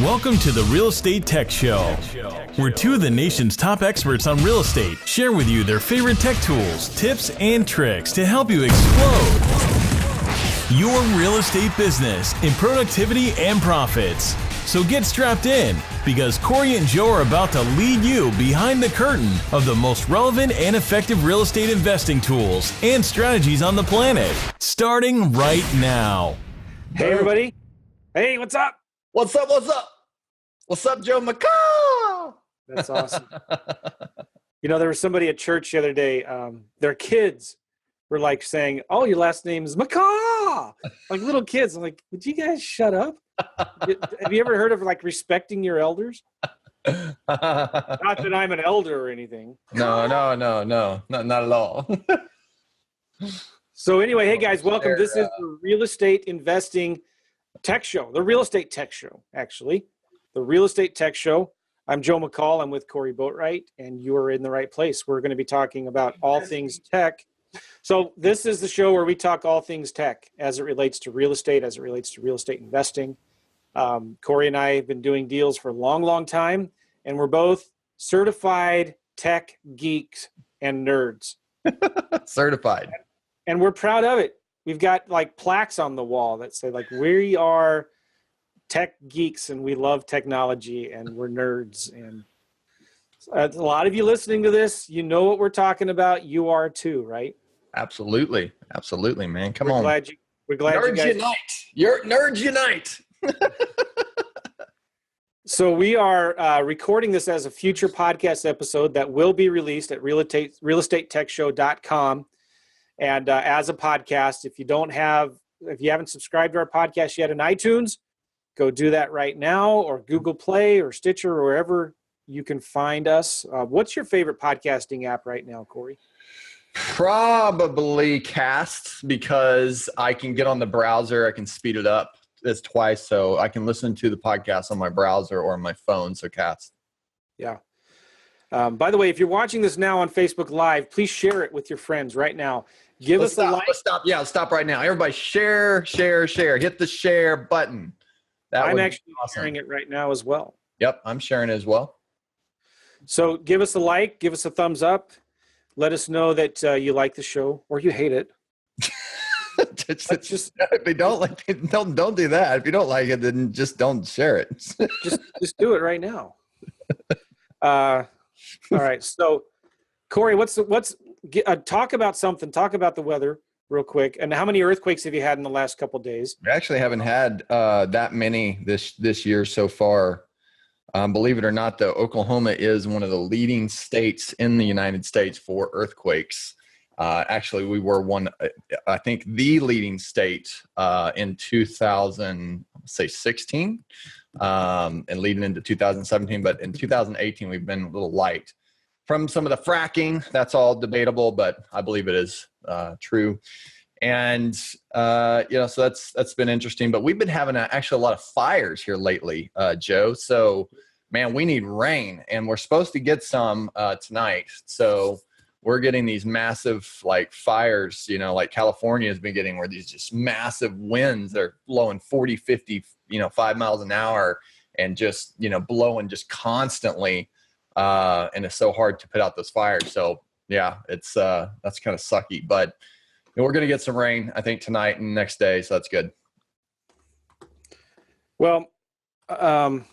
Welcome to the Real Estate Tech Show, where two of the nation's top experts on real estate share with you their favorite tech tools, tips, and tricks to help you explode your real estate business in productivity and profits. So get strapped in, because Cory and Joe are about to lead you behind the curtain of the most relevant and effective real estate investing tools and strategies on the planet, starting right now. Hey, everybody. Hey, what's up? What's up? What's up? What's up, Joe McCall? That's awesome. You know, there was somebody at church the other day. Their kids were like saying, "Oh, your last name is McCall." Like little kids. I'm like, would you guys shut up? Have you ever heard of like respecting your elders? Not that I'm an elder or anything. No, not at all. So anyway, hey guys, welcome. This is the Real Estate Investing Tech Show, the Real Estate Tech Show, actually. The Real Estate Tech Show. I'm Joe McCall. I'm with Cory Boatwright, and you are in the right place. We're going to be talking about all things tech. So this is the show where we talk all things tech as it relates to real estate, as it relates to real estate investing. Cory and I have been doing deals for a long, long time, and we're both certified tech geeks and nerds. Certified. And we're proud of it. We've got like plaques on the wall that say like, we are tech geeks and we love technology and we're nerds. And a lot of you listening to this, you know what we're talking about. You are too, right? Absolutely. Absolutely, man. Come we're on. We're glad nerds you guys unite. Nerds unite. So we are recording this as a future podcast episode that will be released at realestatetechshow.com. And as a podcast, if you haven't subscribed to our podcast yet in iTunes, go do that right now, or Google Play or Stitcher or wherever you can find us. What's your favorite podcasting app right now, Cory? Probably Cast, because I can get on the browser. I can speed it up. It's twice, so I can listen to the podcast on my browser or on my phone. So Cast. Yeah. By the way, if you're watching this now on Facebook Live, please share it with your friends right now. Give us a like. Let's stop. Yeah, stop right now. Everybody share. Hit the share button. I'm actually sharing it right now as well. Yep, I'm sharing it as well. So give us a like. Give us a thumbs up. Let us know that you like the show or you hate it. If you don't like it, don't do that. If you don't like it, then just don't share it. just do it right now. All right. So, Cory, talk about something. Talk about the weather real quick. And how many earthquakes have you had in the last couple of days? We actually haven't had that many this year so far. Believe it or not, though, Oklahoma is one of the leading states in the United States for earthquakes. Actually, we were I think the leading state in 2016 and leading into 2017. But in 2018, we've been a little light from some of the fracking. That's all debatable, but I believe it is true. And, so that's been interesting. But we've been having actually a lot of fires here lately, Joe. So, man, we need rain. And we're supposed to get some tonight. So we're getting these massive like fires, like California has been getting, where these just massive winds, they're blowing 40, 50, 5 miles an hour and just, blowing just constantly. And it's so hard to put out those fires. So yeah, it's, that's kind of sucky, but we're going to get some rain, I think, tonight and next day. So that's good. Well, I'm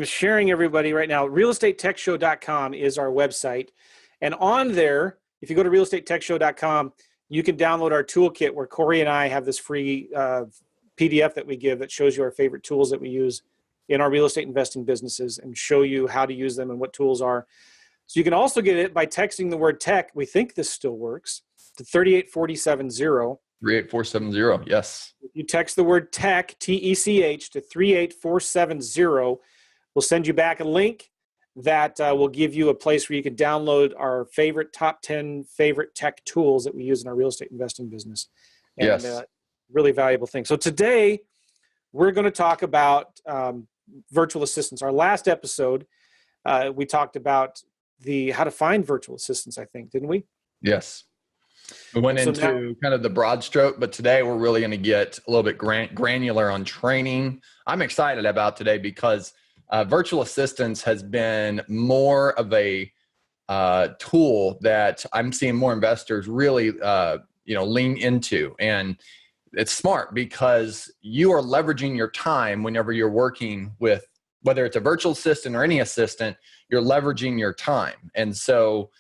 sharing everybody right now. Realestatetechshow.com is our website. And on there, if you go to realestatetechshow.com, you can download our toolkit where Cory and I have this free PDF that we give that shows you our favorite tools that we use in our real estate investing businesses and show you how to use them and what tools are. So you can also get it by texting the word tech. We think this still works to 38470. 38470, yes. If you text the word tech, TECH, to 38470, we'll send you back a link that will give you a place where you can download our favorite top 10 favorite tech tools that we use in our real estate investing business. And, yes. Really valuable thing. So today we're going to talk about virtual assistants. Our last episode, we talked about how to find virtual assistants, I think, didn't we? Yes. We went So into now, kind of the broad stroke, but today we're really going to get a little bit granular on training. I'm excited about today because virtual assistants has been more of a tool that I'm seeing more investors really, lean into. And it's smart because you are leveraging your time whenever you're working with, whether it's a virtual assistant or any assistant, you're leveraging your time. And so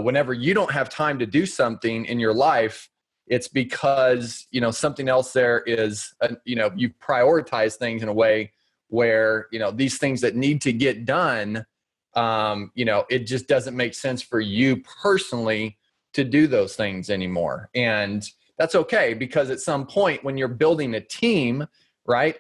whenever you don't have time to do something in your life, it's because, something else there is, you've prioritized things in a way where, these things that need to get done, it just doesn't make sense for you personally to do those things anymore. And that's okay, because at some point when you're building a team, right,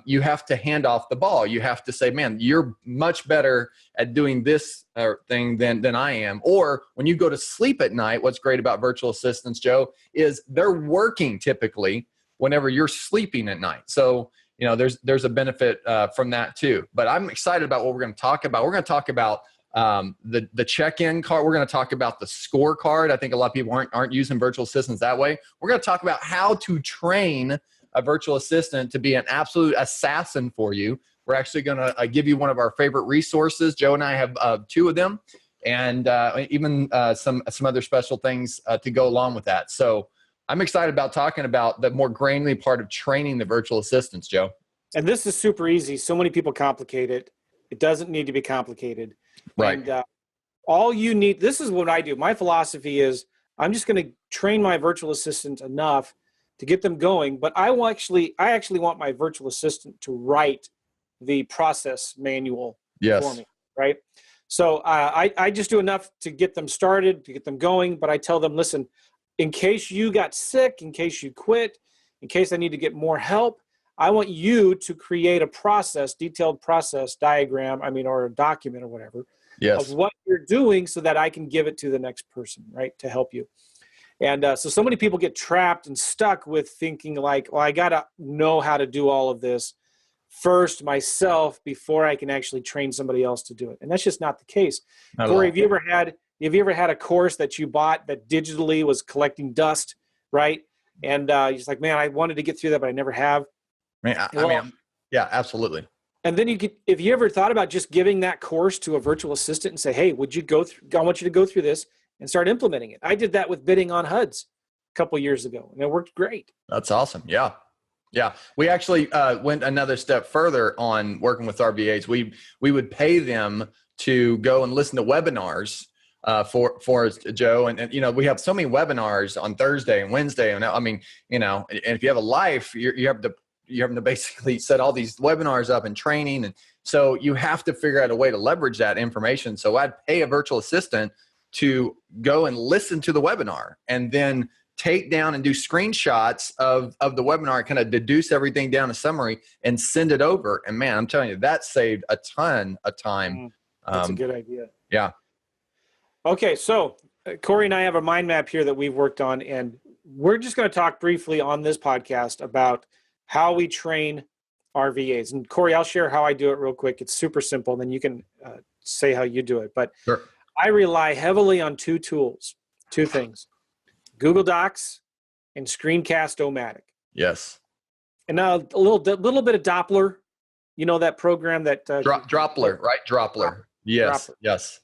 you have to hand off the ball. You have to say, man, you're much better at doing this thing than I am. Or when you go to sleep at night, what's great about virtual assistants, Joe, is they're working typically whenever you're sleeping at night. So, there's a benefit from that too. But I'm excited about what we're going to talk about. We're going to talk about the check-in card. We're going to talk about the scorecard. I think a lot of people aren't using virtual assistants that way. We're going to talk about how to train a virtual assistant to be an absolute assassin for you. We're actually going to give you one of our favorite resources. Joe and I have two of them, and even some other special things to go along with that. So I'm excited about talking about the more granular part of training the virtual assistants, Joe. and this is super easy. So many people complicate it. It doesn't need to be complicated. Right. And all you need, this is what I do. My philosophy is I'm just going to train my virtual assistant enough to get them going. But I actually want my virtual assistant to write the process manual for me, right? So I just do enough to get them started, to get them going. But I tell them, listen, in case you got sick, in case you quit, in case I need to get more help, I want you to create a process, detailed process diagram, or a document or whatever, of what you're doing so that I can give it to the next person, right, to help you. And so many people get trapped and stuck with thinking like, well, I got to know how to do all of this first myself before I can actually train somebody else to do it. And that's just not the case. Cory, have you ever had a course that you bought that digitally was collecting dust, right? And you're just like, man, I wanted to get through that, but I never have. Yeah, absolutely. And then if you ever thought about just giving that course to a virtual assistant and say, hey, I want you to go through this and start implementing it. I did that with bidding on HUDs a couple years ago, and it worked great. That's awesome. Yeah. We actually went another step further on working with our VAs. We would pay them to go and listen to webinars for us, Joe. And we have so many webinars on Thursday and Wednesday. And and if you have a life, you have to basically set all these webinars up and training. And so you have to figure out a way to leverage that information. So I'd pay a virtual assistant to go and listen to the webinar and then take down and do screenshots of the webinar, kind of deduce everything down, a summary, and send it over. And man, I'm telling you, that saved a ton of time. That's a good idea. Yeah. Okay, so Cory and I have a mind map here that we've worked on, and we're just going to talk briefly on this podcast about how we train our VAs. And Cory, I'll share how I do it real quick. It's super simple, and then you can say how you do it. But sure. I rely heavily on two things: Google Docs and Screencast-O-Matic. Yes. And now a little bit of Doppler. You know that program that Droppler, right? Droppler. Yes. Droppler. Yes.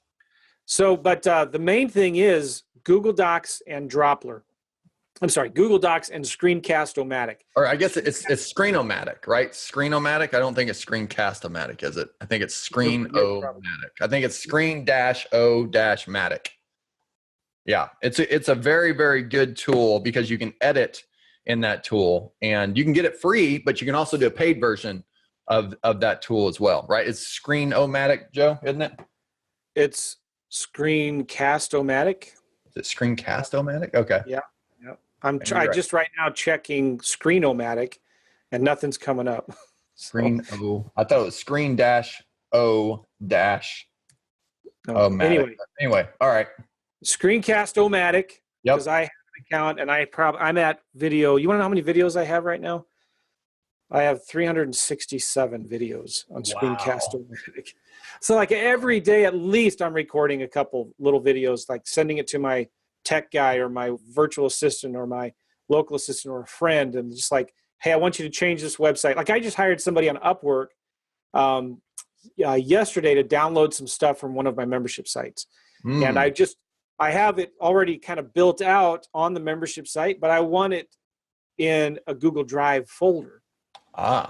So, but the main thing is Google Docs and Droppler. I'm sorry, Google Docs and Screencast-O-Matic. Or I guess it's Screen-O-Matic, right? Screen-O-Matic. I don't think it's Screencast-O-Matic, is it? I think it's Screen-O-Matic. I think it's Screen-O-Matic. Yeah, it's a very, very good tool because you can edit in that tool, and you can get it free, but you can also do a paid version of that tool as well, right? It's Screen-O-Matic, Joe, isn't it? It's Screencast-O-Matic. Is it Screencast-O-Matic? Okay. Yeah. I'm just right now checking Screen-O-Matic, and nothing's coming up. Screen-O. I thought it was Screen-O-Matic. Anyway, all right. Screencast-O-Matic. Yep. Because I have an account, and I'm at video. You want to know how many videos I have right now? I have 367 videos on Screencast-O-Matic. So like every day at least I'm recording a couple little videos, like sending it to my tech guy or my virtual assistant or my local assistant or a friend, and just like, hey, I want you to change this website. Like I just hired somebody on Upwork yesterday to download some stuff from one of my membership sites. And I have it already kind of built out on the membership site, but I want it in a Google Drive folder.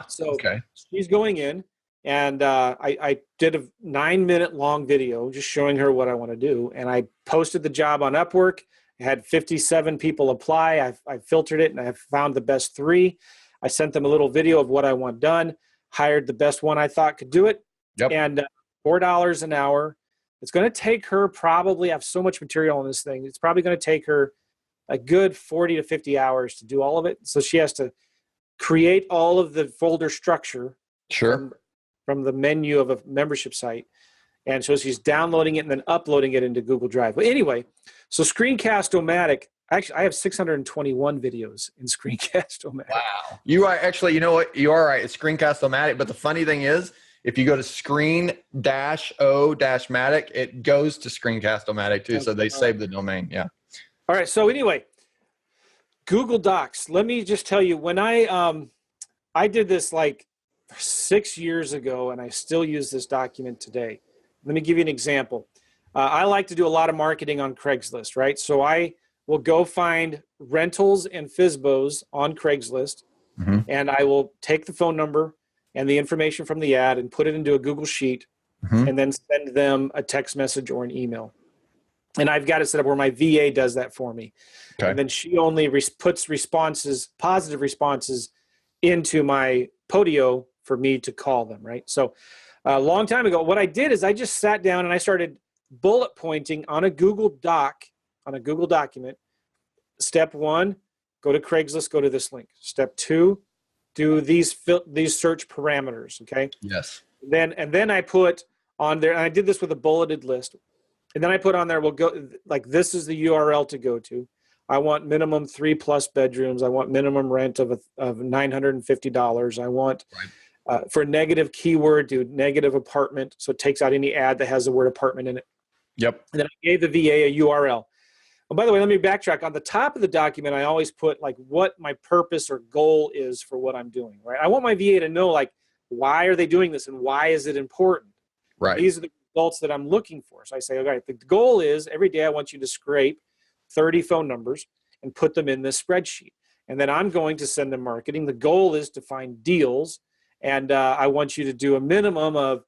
So she's going in, and I did a 9-minute long video just showing her what I want to do. And I posted the job on Upwork. I had 57 people apply. I filtered it, and I found the best 3. I sent them a little video of what I want done, hired the best one I thought could do it. And $4 an hour. It's going to take her probably, I have so much material on this thing, it's probably going to take her a good 40 to 50 hours to do all of it. So she has to create all of the folder structure from the menu of a membership site. And so she's downloading it and then uploading it into Google Drive. But anyway, so Screencast-O-Matic, actually, I have 621 videos in Screencast-O-Matic. Wow. You are actually, you know what? You are right. It's Screencast-O-Matic. But the funny thing is, if you go to screen-o-matic, it goes to Screencast-O-Matic too. So they save the domain. Yeah. All right. So anyway, Google Docs. Let me just tell you, when I did this like 6 years ago, and I still use this document today. Let me give you an example. I like to do a lot of marketing on Craigslist, right? So I will go find rentals and FSBOs on Craigslist, and I will take the phone number and the information from the ad and put it into a Google Sheet, and then send them a text message or an email. And I've got it set up where my VA does that for me. Okay. And then she only puts responses, positive responses, into my Podio for me to call them, right? So a long time ago, what I did is I just sat down and I started bullet pointing on a Google Doc, on a Google document. Step 1, go to Craigslist, go to this link. Step 2, do these search parameters, okay? Yes. And then I put on there, and I did this with a bulleted list. And then I put on there, we'll go, like, this is the URL to go to. I want minimum 3+ bedrooms. I want minimum rent of $950. I want, for negative keyword, do negative apartment. So it takes out any ad that has the word apartment in it. Yep. And then I gave the VA a URL. Oh, by the way, let me backtrack. On the top of the document, I always put like what my purpose or goal is for what I'm doing, right? I want my VA to know, like, why are they doing this and why is it important? Right. These are the results that I'm looking for. So I say, okay, the goal is every day I want you to scrape 30 phone numbers and put them in this spreadsheet. And then I'm going to send them marketing. The goal is to find deals. And I want you to do a minimum of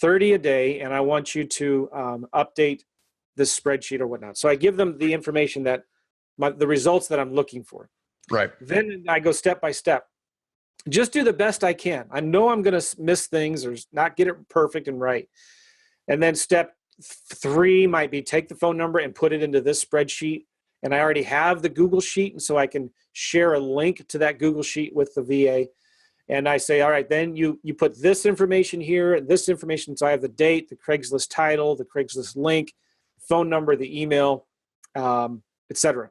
30 a day. And I want you to update this spreadsheet or whatnot. So I give them the information that the results that I'm looking for. Right. Then I go step by step. Just do the best I can. I know I'm going to miss things or not get it perfect and right. And then step 3 might be take the phone number and put it into this spreadsheet. And I already have the Google Sheet, and so I can share a link to that Google Sheet with the VA. And I say, all right, then you put this information here, this information. So I have the date, the Craigslist title, the Craigslist link, phone number, the email, etc.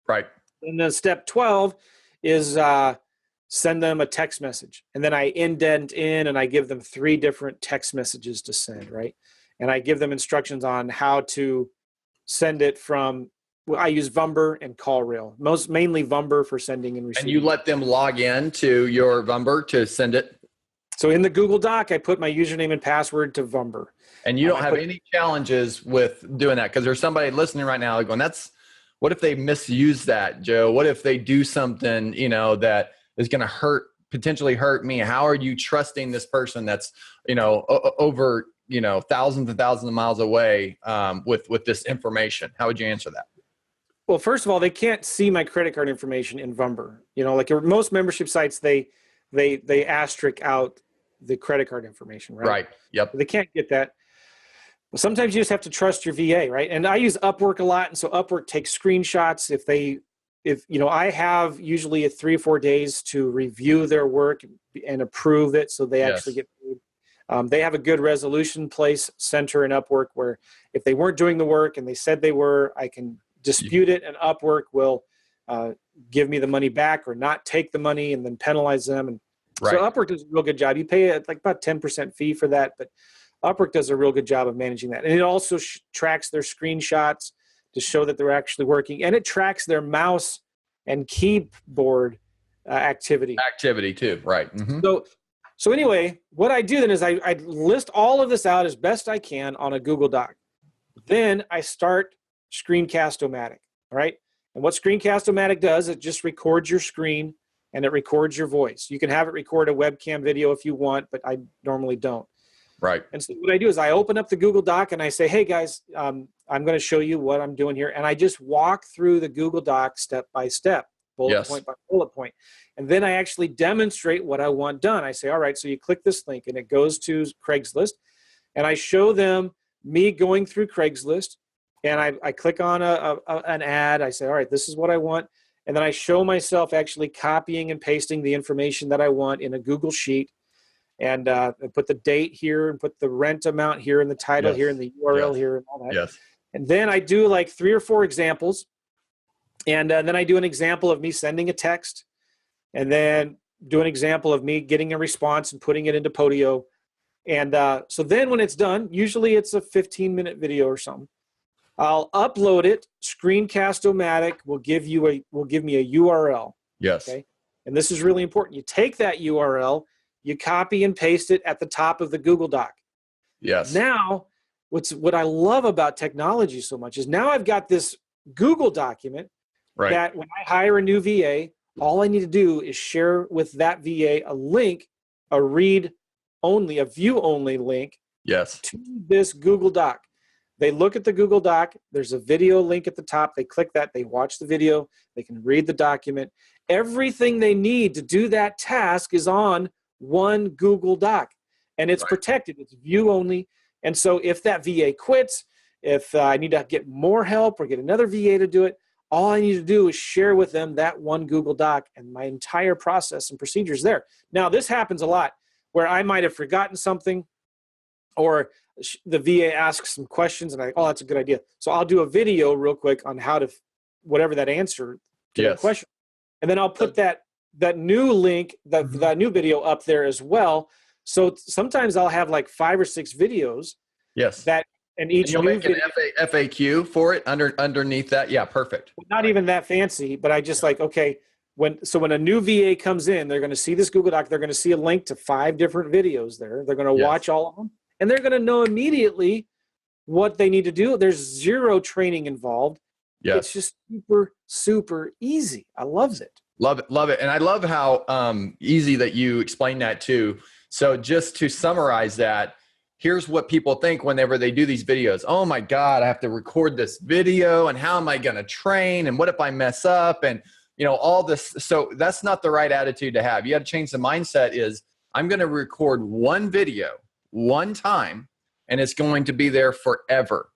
Right. And then step 12 is send them a text message. And then I indent in and I give them 3 different text messages to send, right? And I give them instructions on how to send it from, I use Vumber and CallRail, mainly Vumber for sending and receiving. And you let them log in to your Vumber to send it? So in the Google Doc, I put my username and password to Vumber. And you don't have any challenges with doing that? Because there's somebody listening right now going, what if they misuse that, Joe? What if they do something, that is going to potentially hurt me? How are you trusting this person that's, over, thousands and thousands of miles away with this information? How would you answer that? Well, first of all, they can't see my credit card information in Vumber. Like most membership sites, they asterisk out the credit card information, right? Right. Yep. They can't get that. But sometimes you just have to trust your VA, right? And I use Upwork a lot, and so Upwork takes screenshots. I have usually 3 or 4 days to review their work and approve it, so they actually get paid. They have a good resolution center in Upwork where if they weren't doing the work and they said they were, I can dispute it, and Upwork will give me the money back or not take the money and then penalize them. And so Upwork does a real good job. You pay like about 10% fee for that, but Upwork does a real good job of managing that. And it also tracks their screenshots to show that they're actually working. And it tracks their mouse and keyboard activity. Activity too, right. Mm-hmm. So anyway, what I do then is I list all of this out as best I can on a Google Doc. Then I start Screencast-O-Matic, all right? And what Screencast-O-Matic does, it just records your screen and it records your voice. You can have it record a webcam video if you want, but I normally don't. Right. And so what I do is I open up the Google Doc and I say, hey guys, I'm going to show you what I'm doing here. And I just walk through the Google Doc step by step, bullet point by bullet point. And then I actually demonstrate what I want done. I say, all right, so you click this link and it goes to Craigslist. And I show them me going through Craigslist. And I click on an ad. I say, all right, this is what I want. And then I show myself actually copying and pasting the information that I want in a Google Sheet. And I put the date here and put the rent amount here and the title here and the URL here and all that. Yes. And then I do like 3 or 4 examples. And then I do an example of me sending a text. And then do an example of me getting a response and putting it into Podio. And so then when it's done, usually it's a 15-minute video or something. I'll upload it. Screencast-O-Matic will give me a URL. Yes. Okay. And this is really important. You take that URL, you copy and paste it at the top of the Google Doc. Yes. Now, what I love about technology so much is now I've got this Google document that when I hire a new VA, all I need to do is share with that VA a link, a read-only, a view-only link to this Google Doc. They look at the Google Doc. There's a video link at the top. They click that. They watch the video. They can read the document. Everything they need to do that task is on one Google Doc, and it's protected. It's view only. And so if that VA quits, if I need to get more help or get another VA to do it, all I need to do is share with them that one Google Doc, and my entire process and procedures there. Now, this happens a lot where I might have forgotten something, or the VA asks some questions and oh, that's a good idea. So I'll do a video real quick on how to, whatever that answer to the question. And then I'll put that new link, that new video up there as well. So sometimes I'll have like 5 or 6 videos. That, and each you'll make an FAQ for it underneath that. Yeah, perfect. Not even that fancy, but I just like, okay, when a new VA comes in, they're going to see this Google Doc. They're going to see a link to 5 different videos there. They're going to watch all of them. And they're going to know immediately what they need to do. There's 0 training involved. It's just super, super easy. I love it. Love it. Love it. And I love how easy that you explain that too. So just to summarize that, here's what people think whenever they do these videos. Oh my God, I have to record this video, and how am I going to train? And what if I mess up? And all this. So that's not the right attitude to have. You got to change the mindset is I'm going to record one video one time, and it's going to be there forever.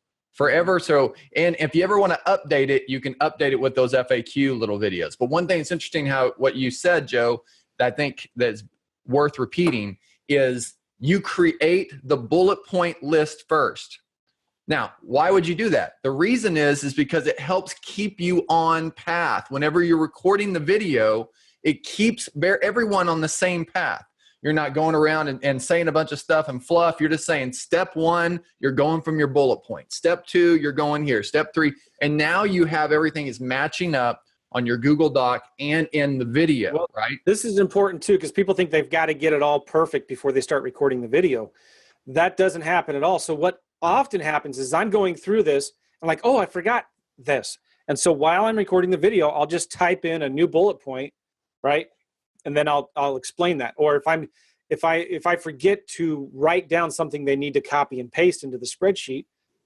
So, and if you ever want to update it, you can update it with those FAQ little videos. But one thing that's interesting, what you said, Joe, that I think that's worth repeating is you create the bullet point list first. Now, why would you do that? The reason is because it helps keep you on path. Whenever you're recording the video, it keeps everyone on the same path. You're not going around and saying a bunch of stuff and fluff. You're just saying step 1, you're going from your bullet point. Step 2, you're going here. Step 3, and now you have everything is matching up on your Google Doc and in the video, right? This is important too, because people think they've got to get it all perfect before they start recording the video. That doesn't happen at all. So what often happens is I'm going through this, I'm like, oh, I forgot this. And so while I'm recording the video, I'll just type in a new bullet point, right? And then I'll explain that. Or if I forget to write down something they need to copy and paste into the spreadsheet,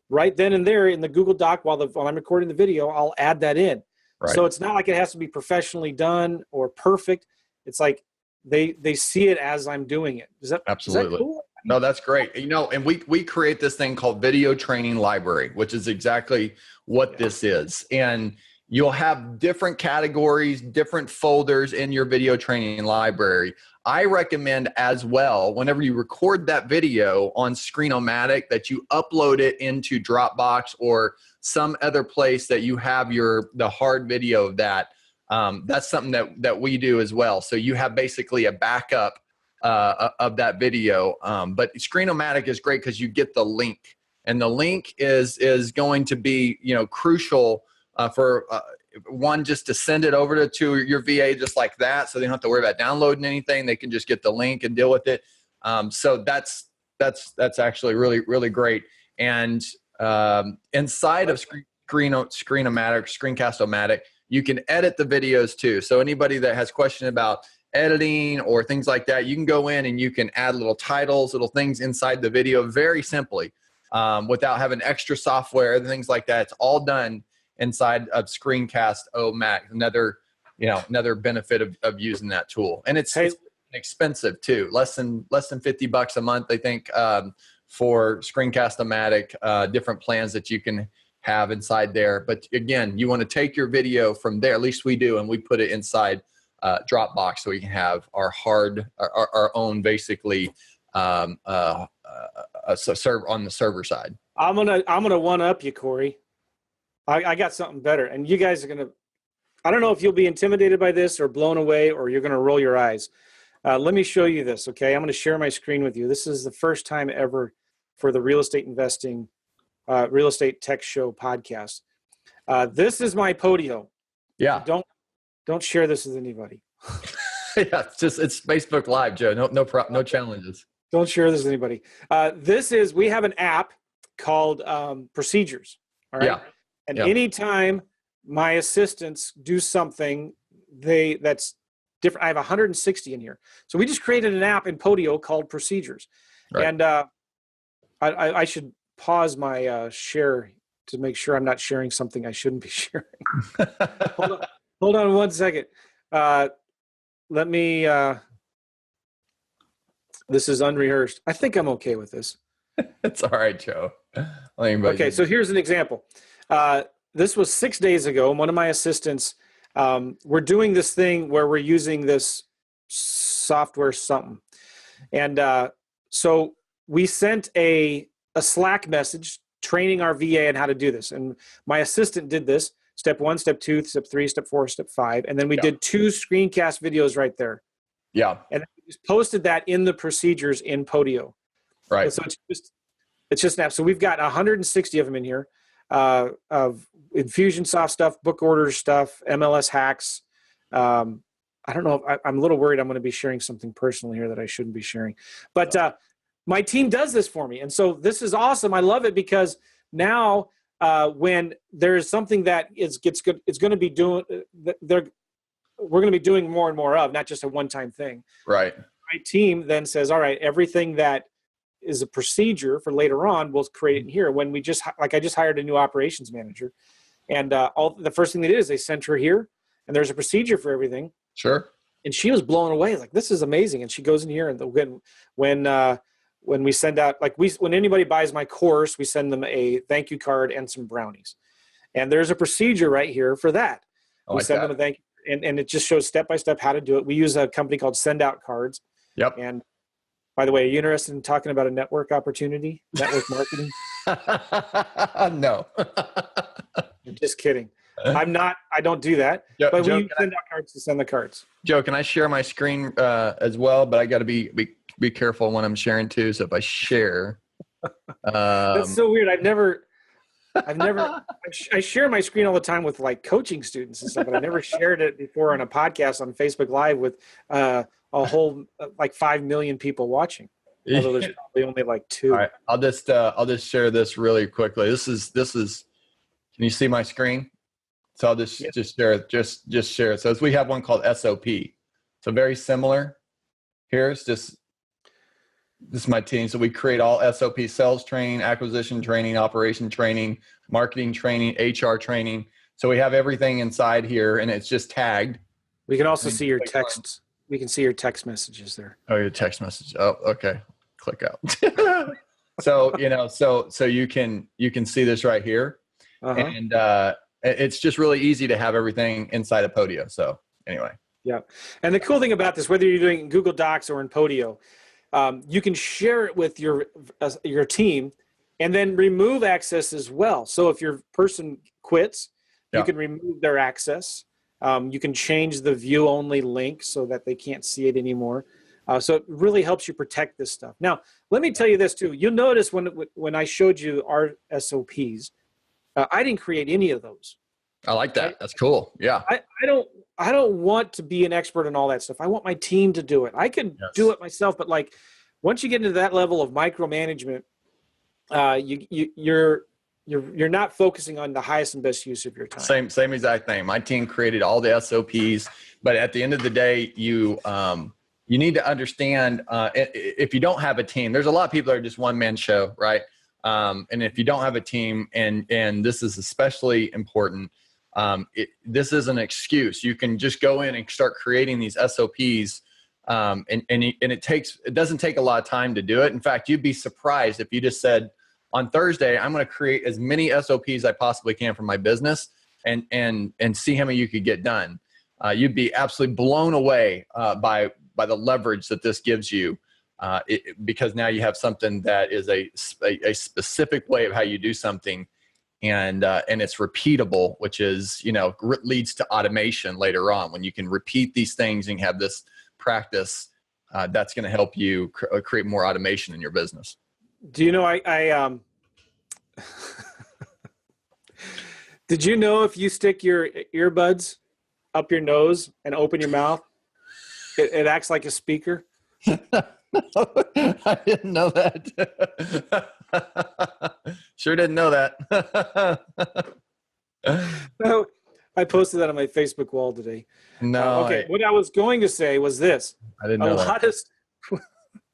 right then and there in the Google Doc while I'm recording the video, I'll add that in. Right. So it's not like it has to be professionally done or perfect. It's like they see it as I'm doing it. Absolutely. Is that cool? No, that's great. And we create this thing called Video Training Library, which is exactly what this is. And you'll have different categories, different folders in your video training library. I recommend as well, whenever you record that video on Screen-O-Matic, that you upload it into Dropbox or some other place that you have the hard video of that. That's something that we do as well. So you have basically a backup of that video. But Screen-O-Matic is great because you get the link And the link is going to be, crucial for one, just to send it over to your VA just like that, so they don't have to worry about downloading anything. They can just get the link and deal with it. So that's actually really, really great. And inside of Screencast-O-Matic, you can edit the videos too. So anybody that has questions about editing or things like that, you can go in and you can add little titles, little things inside the video very simply, without having extra software and things like that. It's all done inside of Screencast-O-Matic. Another benefit of using that tool. And it's expensive too, less than $50 a month, I think, for Screencast-O-Matic, different plans that you can have inside there. But again, you want to take your video from there, at least we do, and we put it inside Dropbox, so we can have our own, basically, server on the server side. I'm gonna one up you, Cory. I got something better, and you guys are gonna. I don't know if you'll be intimidated by this or blown away, or you're gonna roll your eyes. Let me show you this, okay? I'm gonna share my screen with you. This is the first time ever for the Real Estate Investing, Real Estate Tech Show podcast. This is my Podio. Yeah. Don't share this with anybody. Yeah, it's Facebook Live, Joe. No challenges. Don't share this with anybody. We have an app called Procedures. All right. Yeah. And anytime my assistants do something, that's different. I have 160 in here. So we just created an app in Podio called Procedures. Right. And I should pause my share to make sure I'm not sharing something I shouldn't be sharing. Hold on 1 second. Let me, this is unrehearsed. I think I'm okay with this. It's all right, Joe. Okay, so here's an example. This was 6 days ago. One of my assistants, we're doing this thing where we're using this software something. And so we sent a Slack message training our VA on how to do this. And my assistant did this. Step 1, step 2, step 3, step 4, step 5. And then we did 2 screencast videos right there. Yeah. And we just posted that in the procedures in Podio. Right. And so it's just an app. So we've got 160 of them in here, of Infusionsoft stuff, book orders stuff, MLS hacks. I don't know. I'm a little worried I'm going to be sharing something personal here that I shouldn't be sharing. But my team does this for me. And so this is awesome. I love it because now when there's something that it's going to be doing, we're going to be doing more and more of, not just a one-time thing. Right. My team then says, all right, everything that is a procedure for later on, we'll create it in here. When I just hired a new operations manager, and the first thing they did is they sent her here, and there's a procedure for everything. Sure. And she was blown away, like, this is amazing. And she goes in here, and when we send out, when anybody buys my course, we send them a thank you card and some brownies. And there's a procedure right here for that. We send them a thank you, and it just shows step-by-step how to do it. We use a company called Send Out Cards. Yep. And by the way, are you interested in talking about a network opportunity, network marketing? No. I'm just kidding. I'm not. I don't do that. But we use Send Out Cards to send the cards. Joe, can I share my screen as well? But I got to be careful when I'm sharing too. So if I share, that's so weird. I share my screen all the time with like coaching students and stuff, but I never shared it before on a podcast on Facebook Live with a whole like 5 million people watching. Although there's probably only like 2. All right, I'll just share this really quickly. This is. Can you see my screen? So I'll just share it. Just share it. So we have one called SOP. So very similar. Here's just. This is my team. So we create all SOP: sales training, acquisition training, operation training, marketing training, HR training. So we have everything inside here, and it's just tagged. We can also see your texts. We can see your text messages there. Oh, your text message. Oh, okay. Click out. So so you can see this right here, and it's just really easy to have everything inside of Podio. So anyway. Yeah, and the cool thing about this, whether you're doing in Google Docs or in Podio, you can share it with your team and then remove access as well. So if your person quits, you can remove their access. You can change the view only link so that they can't see it anymore. So it really helps you protect this stuff. Now, let me tell you this too. You'll notice when I showed you our SOPs, I didn't create any of those. I like that. That's cool. Yeah. I don't want to be an expert in all that stuff. I want my team to do it. I can do it myself, but like once you get into that level of micromanagement, you're not focusing on the highest and best use of your time. Same exact thing. My team created all the SOPs, but at the end of the day, you need to understand if you don't have a team, there's a lot of people that are just one man show, right? And if you don't have a team, and this is especially important, this is an excuse. You can just go in and start creating these SOPs, and it doesn't take a lot of time to do it. In fact, you'd be surprised if you just said, on Thursday, I'm going to create as many SOPs I possibly can for my business, and see how many you could get done. You'd be absolutely blown away by the leverage that this gives you, because now you have something that is a specific way of how you do something, and it's repeatable, which is, leads to automation later on. When you can repeat these things and have this practice, that's going to help you create more automation in your business. Do you know, did you know if you stick your earbuds up your nose and open your mouth, it acts like a speaker? I didn't know that. Sure didn't know that. No, I posted that on my Facebook wall today. No. Okay, what I was going to say was this. I didn't know that.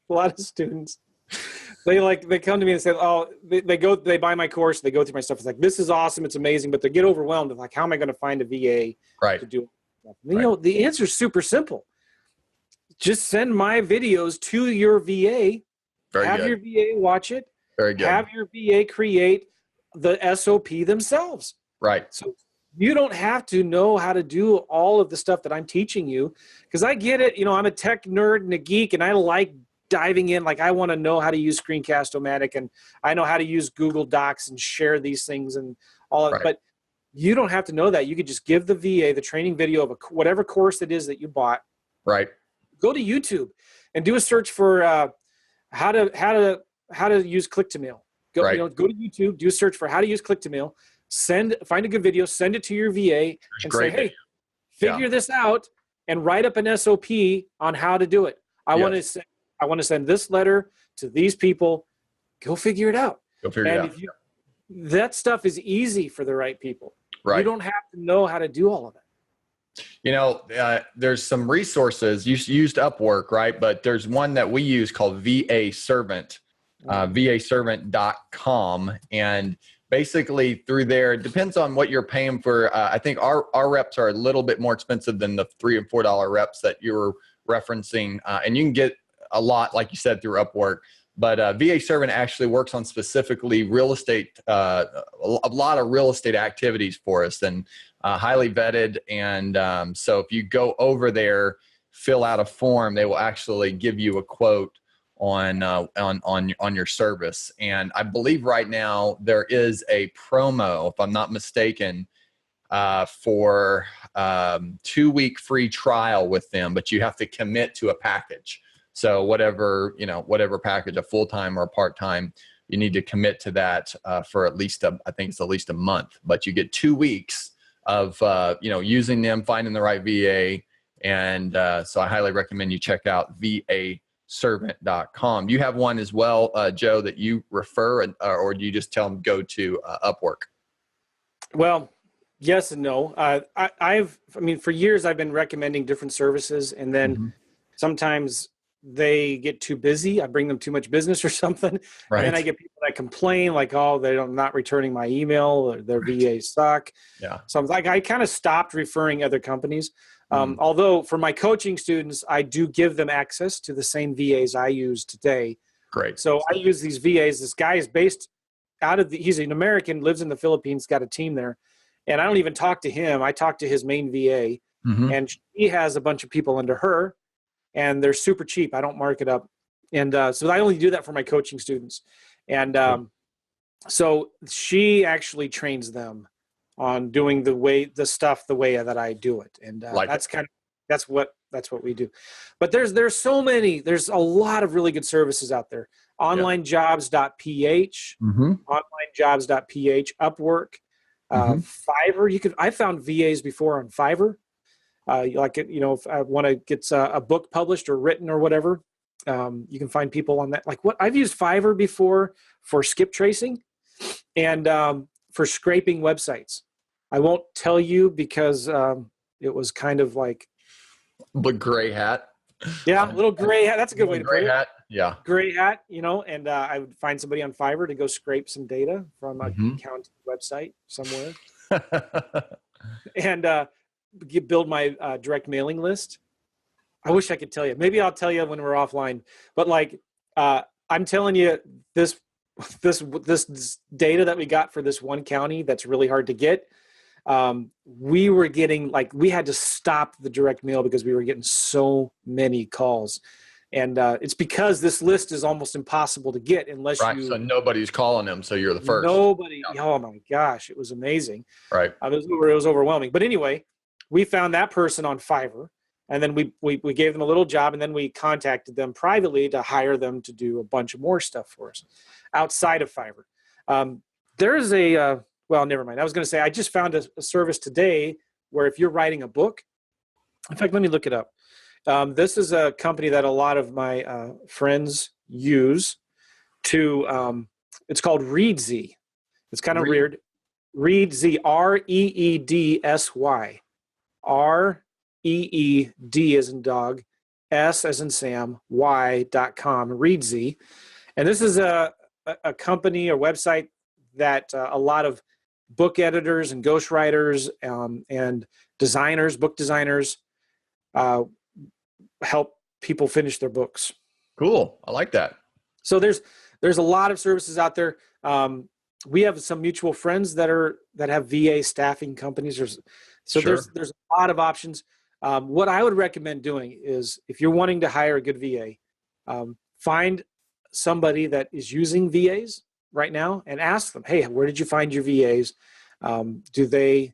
A lot of students, they come to me and say, they buy my course, they go through my stuff. It's like, this is awesome, it's amazing, but they get overwhelmed. Like, how am I going to find a VA to do it? The answer is super simple. Just send my videos to your VA. Have your VA watch it. Very good. Have your VA create the SOP themselves. Right. So you don't have to know how to do all of the stuff that I'm teaching you, because I get it. I'm a tech nerd and a geek, and I like diving in. Like, I want to know how to use Screencast-O-Matic, and I know how to use Google Docs and share these things and all of it. But you don't have to know that. You could just give the VA the training video of whatever course it is that you bought. Right. Go to YouTube and do a search for how to use click-to-mail. Go to YouTube, do a search for how to use click-to-mail. Find a good video, send it to your VA, and say, hey, figure this out, and write up an SOP on how to do it. I want to send this letter to these people. Go figure it out. That stuff is easy for the right people. Right. You don't have to know how to do all of it. There's some resources. You used Upwork, right? But there's one that we use called VA Servant, vaservant.com. And basically through there, it depends on what you're paying for. I think our reps are a little bit more expensive than the $3 and $4 reps that you were referencing. And you can get a lot, like you said, through Upwork. But VA Servant actually works on specifically real estate, a lot of real estate activities for us, and highly vetted. And so if you go over there, fill out a form, they will actually give you a quote on your service. And I believe right now there is a promo, if I'm not mistaken, for 2-week free trial with them, but you have to commit to a package. So whatever package, a full-time or a part-time, you need to commit to that for at least I think it's at least a month. But you get 2 weeks of using them, finding the right VA, and so I highly recommend you check out vaservant.com. You have one as well, Joe, that you refer, or do you just tell them go to Upwork? Well, yes and no. For years I've been recommending different services, and then sometimes they get too busy. I bring them too much business or something. Right. And then I get people that complain like, they're not returning my email, or their VAs suck. Yeah. So I kind of stopped referring other companies. Although for my coaching students, I do give them access to the same VAs I use today. Great. So I use these VAs. This guy is based he's an American, lives in the Philippines, got a team there. And I don't even talk to him. I talk to his main VA, and she has a bunch of people under her. And they're super cheap. I don't mark it up. And so I only do that for my coaching students. And so she actually trains them on doing the way that I do it. And that's what that's what we do. But there's so many. There's a lot of really good services out there. Onlinejobs.ph, onlinejobs.ph, Upwork, Fiverr. I found VAs before on Fiverr. If I want to get a book published or written or whatever, you can find people on that. Like what I've used Fiverr before for skip tracing and for scraping websites. I won't tell you because it was kind of like the gray hat. Yeah, a little gray hat. That's a good way to put it. Gray hat. Yeah. Gray hat, and I would find somebody on Fiverr to go scrape some data from a county website somewhere. And build my direct mailing list. I wish I could tell you. Maybe I'll tell you when we're offline. But I'm telling you, this data that we got for this one county that's really hard to get. We were getting we had to stop the direct mail because we were getting so many calls. And it's because this list is almost impossible to get unless so nobody's calling them. So you're the first. Nobody. Yeah. Oh my gosh. It was amazing. Right. It was overwhelming. But anyway, we found that person on Fiverr, and then we gave them a little job, and then we contacted them privately to hire them to do a bunch of more stuff for us outside of Fiverr. There's well, never mind. I was going to say, I just found a service today where if you're writing a book, in fact, let me look it up. This is a company that a lot of my friends use it's called Reedsy. It's kind of weird. Reedsy, Reedsy. REED as in dog, S as in Sam, Y.com, Reedsy. And this is a company, a website that a lot of book editors and ghostwriters and designers, book designers, help people finish their books. Cool. I like that. So there's a lot of services out there. We have some mutual friends that have VA staffing companies. There's a lot of options. What I would recommend doing is if you're wanting to hire a good VA, find somebody that is using VAs right now and ask them, hey, where did you find your VAs? Do they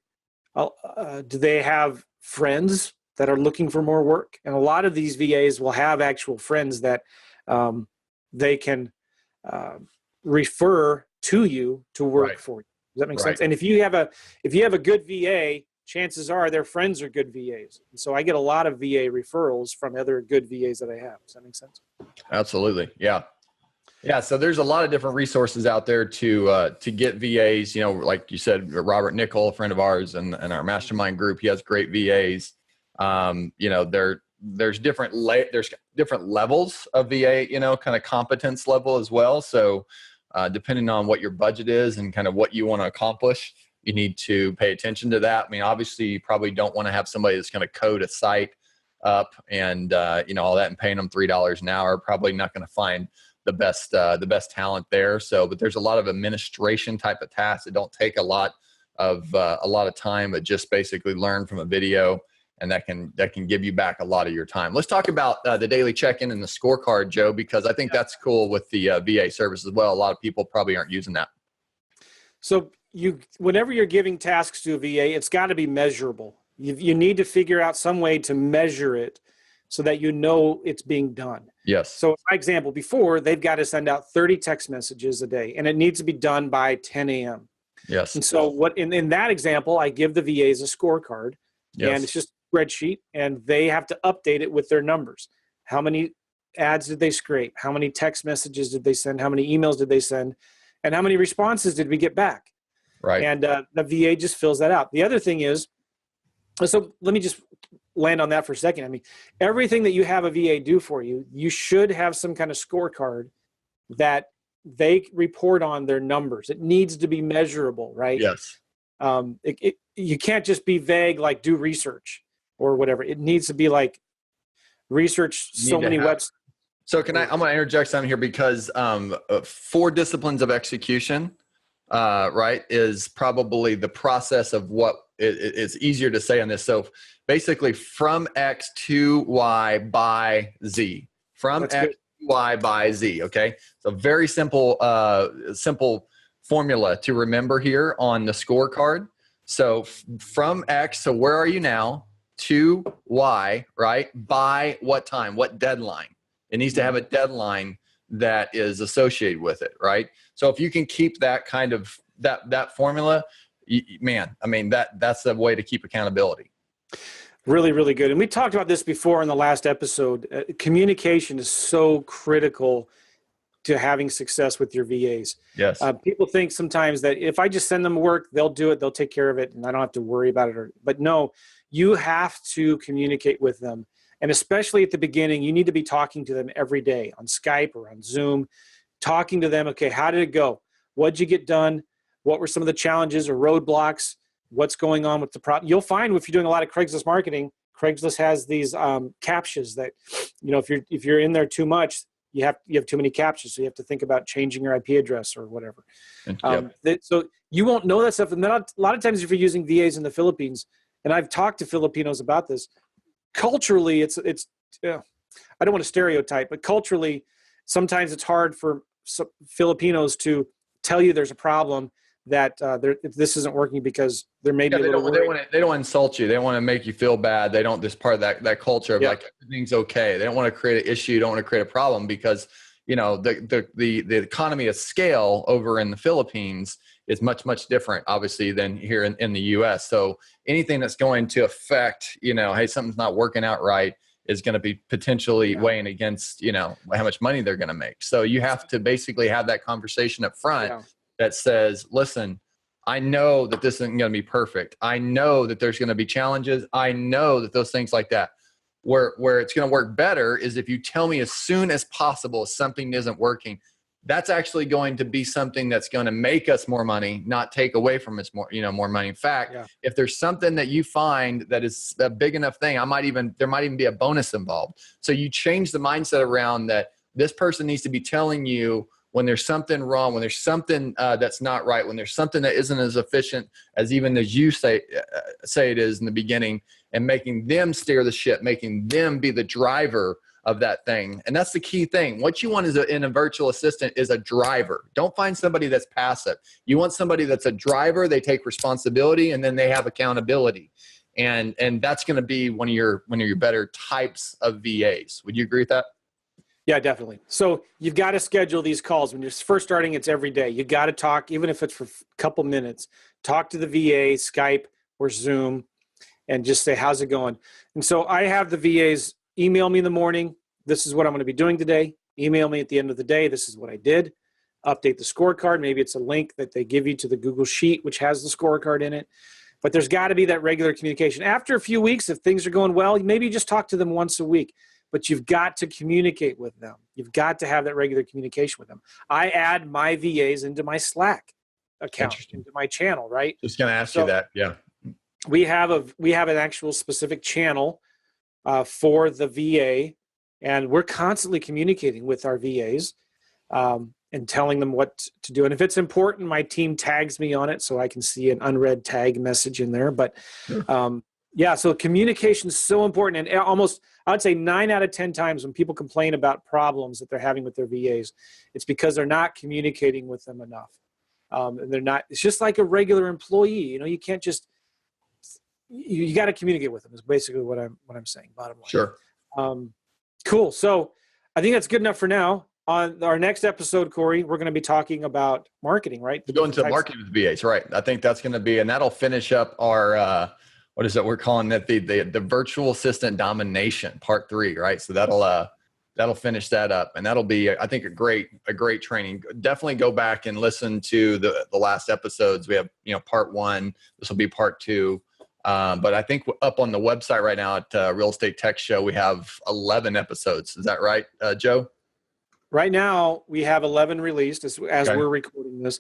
have friends that are looking for more work? And a lot of these VAs will have actual friends that they can refer to you to work for you. Does that make sense? And if you have a good VA, chances are their friends are good VAs. And so I get a lot of VA referrals from other good VAs that I have. Does that make sense? Absolutely. Yeah. Yeah. So there's a lot of different resources out there to get VAs, like you said, Robert Nickel, a friend of ours and our mastermind group, he has great VAs. There's different levels of VA, kind of competence level as well. So depending on what your budget is and kind of what you want to accomplish, you need to pay attention to that. I mean, obviously you probably don't want to have somebody that's going to code a site up and, all that and paying them $3 an hour, probably not going to find the best talent there. So, but there's a lot of administration type of tasks that don't take a lot of time, but just basically learn from a video, and that can give you back a lot of your time. Let's talk about the daily check-in and the scorecard, Joe, because I think that's cool with the VA service as well. A lot of people probably aren't using that. So whenever you're giving tasks to a VA, it's got to be measurable. You need to figure out some way to measure it so that it's being done. Yes. So my example before, they've got to send out 30 text messages a day, and it needs to be done by 10 a.m. Yes. And so in that example, I give the VAs a scorecard, and it's just a spreadsheet, and they have to update it with their numbers. How many ads did they scrape? How many text messages did they send? How many emails did they send? And how many responses did we get back? Right. And the VA just fills that out. The other thing is, so let me just land on that for a second. I mean, everything that you have a VA do for you, you should have some kind of scorecard that they report on their numbers. It needs to be measurable, right? Yes. You can't just be vague, like do research or whatever. It needs to be like research so many websites. So I'm going to interject something here because 4 disciplines of execution, right, is probably the process of what it's easier to say on this. So basically from X to Y by Z. From That's X to Y by Z, okay? So very simple formula to remember here on the scorecard. So from X, so where are you now? to Y, right? By what time? What deadline? It needs to have a deadline that is associated with it, right? So if you can keep that kind of that formula, man, I mean that's the way to keep accountability. Really, really good. And we talked about this before in the last episode. Communication is so critical to having success with your VAs. Yes. People think sometimes that if I just send them work, they'll do it, they'll take care of it, and I don't have to worry about it. But no, you have to communicate with them. And especially at the beginning, you need to be talking to them every day on Skype or on Zoom, talking to them, okay, how did it go? What did you get done? What were some of the challenges or roadblocks? What's going on with the problem? You'll find if you're doing a lot of Craigslist marketing, Craigslist has these captures that, if you're in there too much, you have too many captures, so you have to think about changing your IP address or whatever. So you won't know that stuff. And then a lot of times, if you're using VAs in the Philippines, and I've talked to Filipinos about this, culturally, it's I don't want to stereotype, but culturally, sometimes it's hard for Filipinos to tell you there's a problem, that this isn't working because there may be a little worried. They don't insult you. They don't want to make you feel bad. They don't, this part of that culture of like everything's okay. They don't want to create an issue. Don't want to create a problem because, the economy of scale over in the Philippines is much, much different, obviously, than here in the US. So anything that's going to affect, hey, something's not working out right is going to be potentially weighing against, how much money they're going to make. So you have to basically have that conversation up front that says, listen, I know that this isn't going to be perfect. I know that there's going to be challenges. I know that those things like that. Where it's going to work better is if you tell me as soon as possible something isn't working. That's actually going to be something that's going to make us more money, not take away from us more money. In fact, if there's something that you find that is a big enough thing, there might even be a bonus involved. So you change the mindset around that this person needs to be telling you when there's something wrong, when there's something that's not right, when there's something that isn't as efficient as even as you say it is in the beginning, and making them steer the ship, making them be the driver of that thing. And that's the key thing. What you want in a virtual assistant is a driver. Don't find somebody that's passive. You want somebody that's a driver. They take responsibility and then they have accountability. And that's going to be one of your better types of VAs. Would you agree with that? Yeah, definitely. So you've got to schedule these calls. When you're first starting, it's every day. You got to talk, even if it's for a couple minutes, talk to the VA, Skype or Zoom, and just say, how's it going? And so I have the VAs email me in the morning. This is what I'm going to be doing today. Email me at the end of the day. This is what I did. Update the scorecard. Maybe it's a link that they give you to the Google Sheet, which has the scorecard in it. But there's got to be that regular communication. After a few weeks, if things are going well, maybe you just talk to them once a week. But you've got to communicate with them. You've got to have that regular communication with them. I add my VAs into my Slack account, into my channel, right? Just going to ask you that, yeah. We have an actual specific channel for the VA, and we're constantly communicating with our VAs and telling them what to do. And if it's important, my team tags me on it so I can see an unread tag message in there. But so communication is so important. And I would say 9 out of 10 times when people complain about problems that they're having with their VAs, it's because they're not communicating with them enough. And they're not, it's just like a regular employee. You can't just, you got to communicate with them is basically what I'm saying, bottom line. Sure. Cool. So I think that's good enough for now. On our next episode, Cory, we're going to be talking about marketing, right? We're going to marketing with VAs, right? I think that's going to be, and that'll finish up our, what is it? We're calling it the Virtual Assistant Domination Part 3, right? So that'll finish that up, and that'll be, I think, a great training. Definitely go back and listen to the last episodes. We have, Part 1. This will be Part 2. But I think up on the website right now at Real Estate Tech Show, we have 11 episodes. Is that right, Joe? Right now, we have 11 released as we're recording this.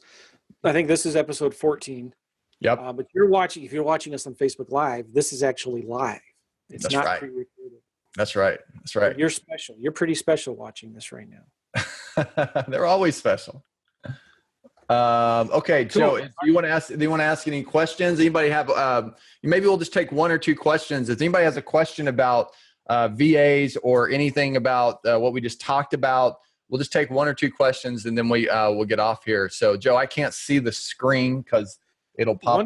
I think this is episode 14. Yep. But if you're watching us on Facebook Live, this is actually live. It's not pre-recorded. That's right. You're special. You're pretty special watching this right now. They're always special. Okay, cool. Joe, do you want to ask any questions? Anybody have, maybe we'll just take 1 or 2 questions. If anybody has a question about VAs or anything about what we just talked about, we'll just take 1 or 2 questions and then we'll get off here. So Joe, I can't see the screen because it'll pop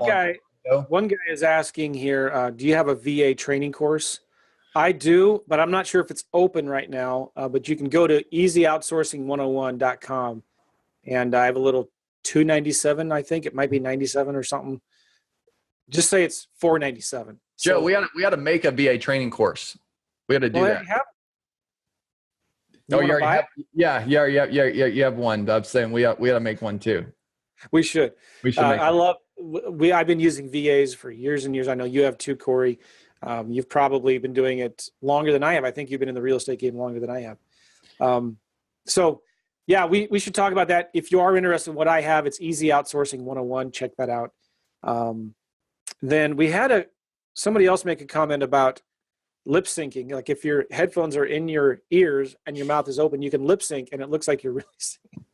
one guy is asking here, do you have a VA training course? I do, but I'm not sure if it's open right now. But you can go to easyoutsourcing101.com, and I have a little $297. I think it might be 97 or something. Just say it's $497. Joe, we had to make a VA training course. We had to do that. You have one. I'm saying we got to make one too. We should. We should. I've been using VAs for years and years. I know you have too, Cory. You've probably been doing it longer than I have. I think you've been in the real estate game longer than I have. So yeah, we should talk about that. If you are interested in what I have, it's Easy Outsourcing 101. Check that out. Then we had somebody else make a comment about lip syncing. Like if your headphones are in your ears and your mouth is open, you can lip sync and it looks like you're really singing.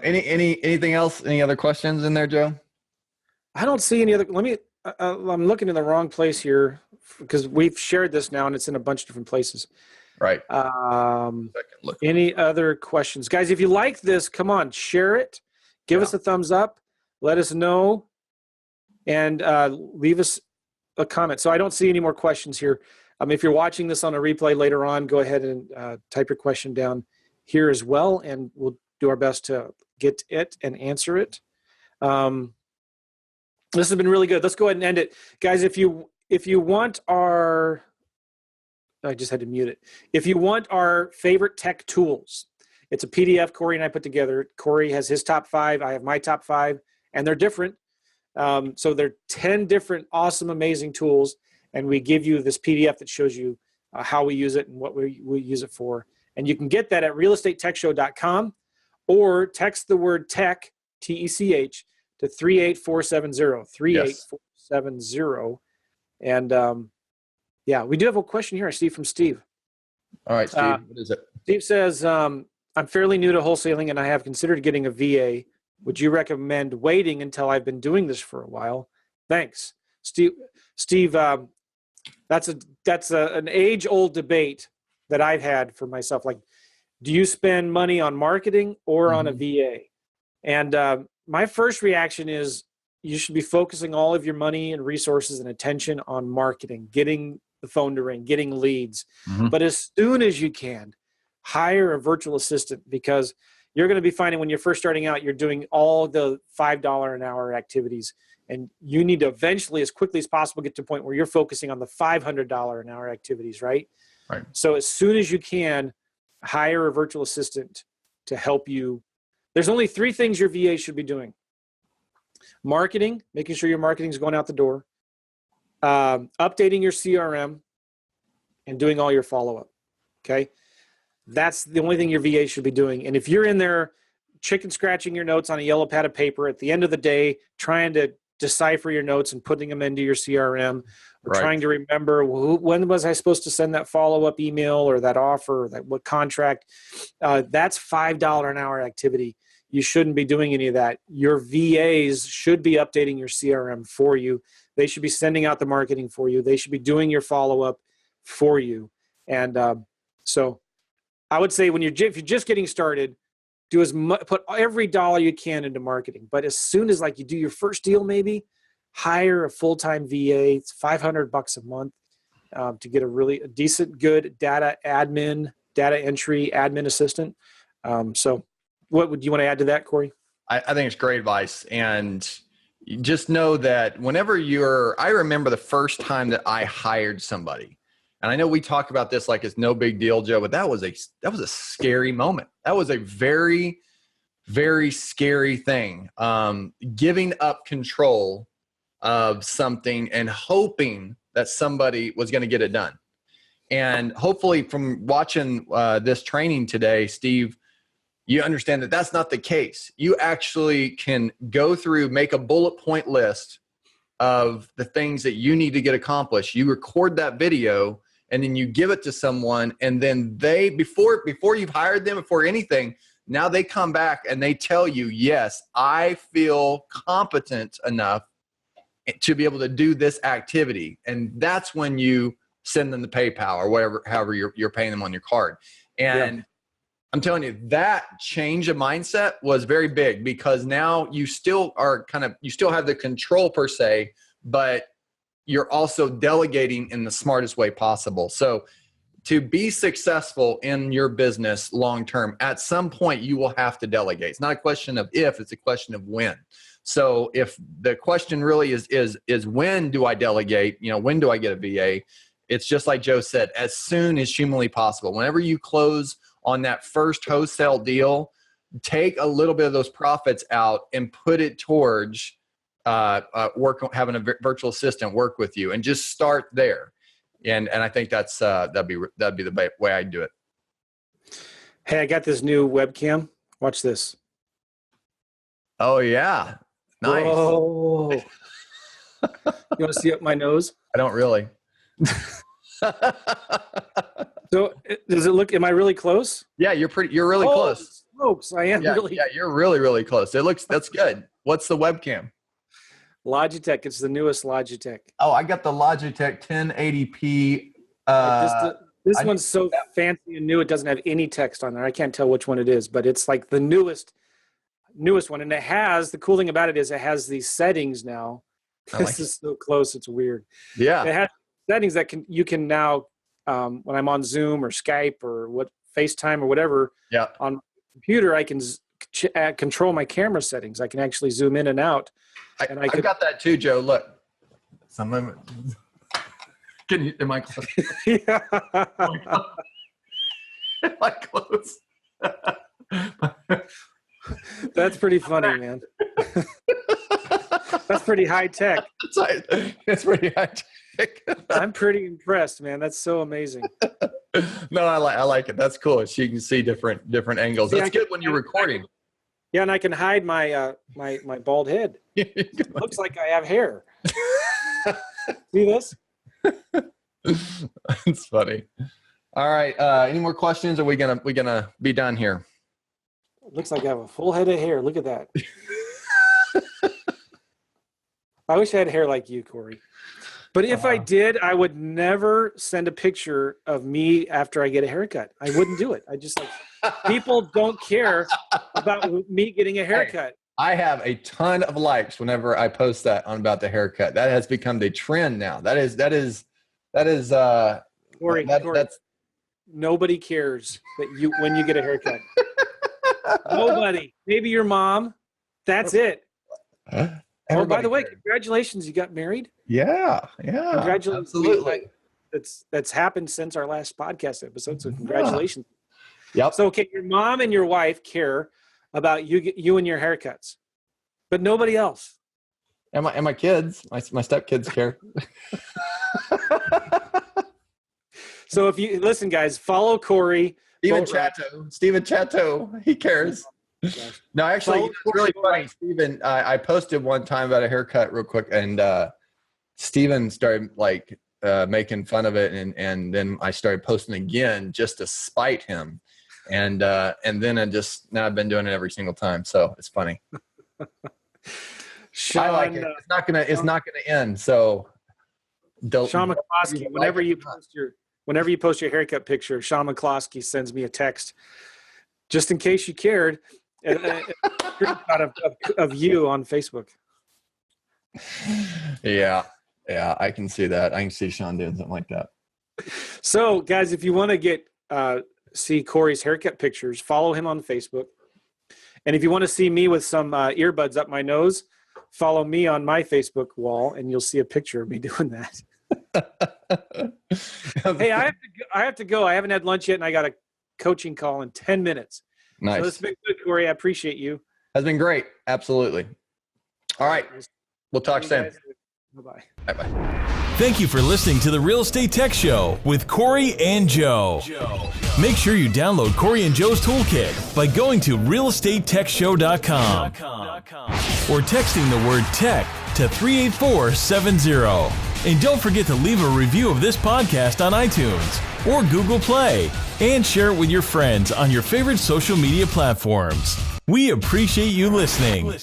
Anything else? Any other questions in there, Joe? I don't see any other. I'm looking in the wrong place here because we've shared this now and it's in a bunch of different places. Right. Any other questions? Guys, if you like this, come on, share it. Give us a thumbs up. Let us know. And leave us a comment. So I don't see any more questions here. If you're watching this on a replay later on, go ahead and type your question down here as well, and we'll do our best to get it and answer it. This has been really good. Let's go ahead and end it. Guys, if you want our – I just had to mute it. If you want our favorite tech tools, it's a PDF Cory and I put together. Cory has his top 5. I have my top 5, and they're different. So there are 10 different awesome, amazing tools, and we give you this PDF that shows you how we use it and what we use it for. And you can get that at realestatetechshow.com or text the word tech, T-E-C-H, to 38470, 38470. And we do have a question here I see from Steve. All right, Steve, what is it? Steve says, I'm fairly new to wholesaling and I have considered getting a VA. Would you recommend waiting until I've been doing this for a while? Thanks. Steve, that's an age-old debate that I've had for myself. Like, do you spend money on marketing or on a VA? And my first reaction is you should be focusing all of your money and resources and attention on marketing, getting the phone to ring, getting leads. But as soon as you can, hire a virtual assistant, because you're going to be finding when you're first starting out, you're doing all the $5 an hour activities. And you need to eventually, as quickly as possible, get to a point where you're focusing on the $500 an hour activities, right? Right. So as soon as you can, hire a virtual assistant to help you. There's only 3 things your VA should be doing. Marketing, making sure your marketing is going out the door. Updating your CRM, and doing all your follow-up, okay? That's the only thing your VA should be doing. And if you're in there chicken scratching your notes on a yellow pad of paper at the end of the day, trying to decipher your notes and putting them into your CRM, or trying to remember when was I supposed to send that follow-up email or that offer, or what contract, that's $5 an hour activity. You shouldn't be doing any of that. Your VAs should be updating your CRM for you. They should be sending out the marketing for you. They should be doing your follow-up for you. And so I would say if you're just getting started, put every dollar you can into marketing. But as soon as you do your first deal, maybe hire a full-time VA. It's $500 a month to get a decent, good data entry admin assistant. So what would you want to add to that, Cory? I think it's great advice. And just know that whenever I remember the first time that I hired somebody, and I know we talk about this like it's no big deal, Joe, but that was a scary moment. That was a very, very scary thing. Giving up control of something and hoping that somebody was going to get it done. And hopefully from watching this training today, Steve, you understand that that's not the case. You actually can go through, make a bullet point list of the things that you need to get accomplished. You record that video and then you give it to someone, and then they, before you've hired them, before anything, now they come back and they tell you, yes, I feel competent enough to be able to do this activity. And that's when you send them the PayPal or however you're paying them on your card. And I'm telling you, that change of mindset was very big, because now you still you still have the control per se, but you're also delegating in the smartest way possible. So to be successful in your business long-term, at some point you will have to delegate. It's not a question of if, it's a question of when. So if the question really is when do I delegate? When do I get a VA? It's just like Joe said, as soon as humanly possible. Whenever you close on that first wholesale deal, take a little bit of those profits out and put it towards having a virtual assistant work with you, and just start there. And I think that'd be the way I do it. Hey, I got this new webcam. Watch this. Oh yeah, nice. Whoa. You want to see up my nose? I don't really. So does it look? Am I really close? Yeah, you're really close. Smokes, I am really. Yeah, you're really close. That's good. What's the webcam? Logitech. It's the newest Logitech. Oh, I got the Logitech 1080p. This one's so fancy and new. It doesn't have any text on there. I can't tell which one it is, but it's like the newest one. And the cool thing about it is it has these settings now. This is so close. It's weird. Yeah. It has settings that you can now, when I'm on Zoom or Skype or FaceTime or whatever, on my computer, I can control my camera settings. I can actually zoom in and out. I got that too, Joe. Look. Am I close? Yeah. Am I close? That's pretty funny, man. That's pretty high tech. It's pretty high tech. I'm pretty impressed, man. That's so amazing. No, I like it. That's cool. So you can see different angles. That's good when you're recording. Yeah, and I can hide my my bald head. It looks like I have hair. See this? It's funny. All right. Any more questions? Or are we gonna be done here? It looks like I have a full head of hair. Look at that. I wish I had hair like you, Cory. But if I did, I would never send a picture of me after I get a haircut. I wouldn't do it. I just people don't care about me getting a haircut. Hey, I have a ton of likes whenever I post that about the haircut. That has become the trend now. That is Cory, that's nobody cares that when you get a haircut. Nobody. Maybe your mom. That's it. Oh, by the way, congratulations! You got married. Yeah. Congratulations! Absolutely. That's happened since our last podcast episode. So congratulations. Yep. So okay, your mom and your wife care about you and your haircuts, but nobody else. And my kids, my stepkids care. So if you listen, guys, follow Cory. Steven Chatto, he cares. No, actually, it's really funny. Steven, I posted one time about a haircut real quick, and Steven started making fun of it, and then I started posting again just to spite him, and then now I've been doing it every single time, so it's funny. I like it. It's not gonna end. So, Sean McCloskey, whenever you post your haircut picture, Sean McCloskey sends me a text, just in case you cared. A screenshot of you on Facebook. Yeah, I can see that. I can see Sean doing something like that. So, guys, if you want to get see Cory's haircut pictures, follow him on Facebook. And if you want to see me with some earbuds up my nose, follow me on my Facebook wall, and you'll see a picture of me doing that. Hey, I have to go. I haven't had lunch yet, and I got a coaching call in 10 minutes. Nice. So this has been good, Cory. I appreciate you. Has been great. Absolutely. All right. We'll talk soon. Bye-bye. Bye-bye. Thank you for listening to the Real Estate Tech Show with Cory and Joe. Make sure you download Cory and Joe's toolkit by going to realestatetechshow.com or texting the word tech to 38470. And don't forget to leave a review of this podcast on iTunes or Google Play and share it with your friends on your favorite social media platforms. We appreciate you listening.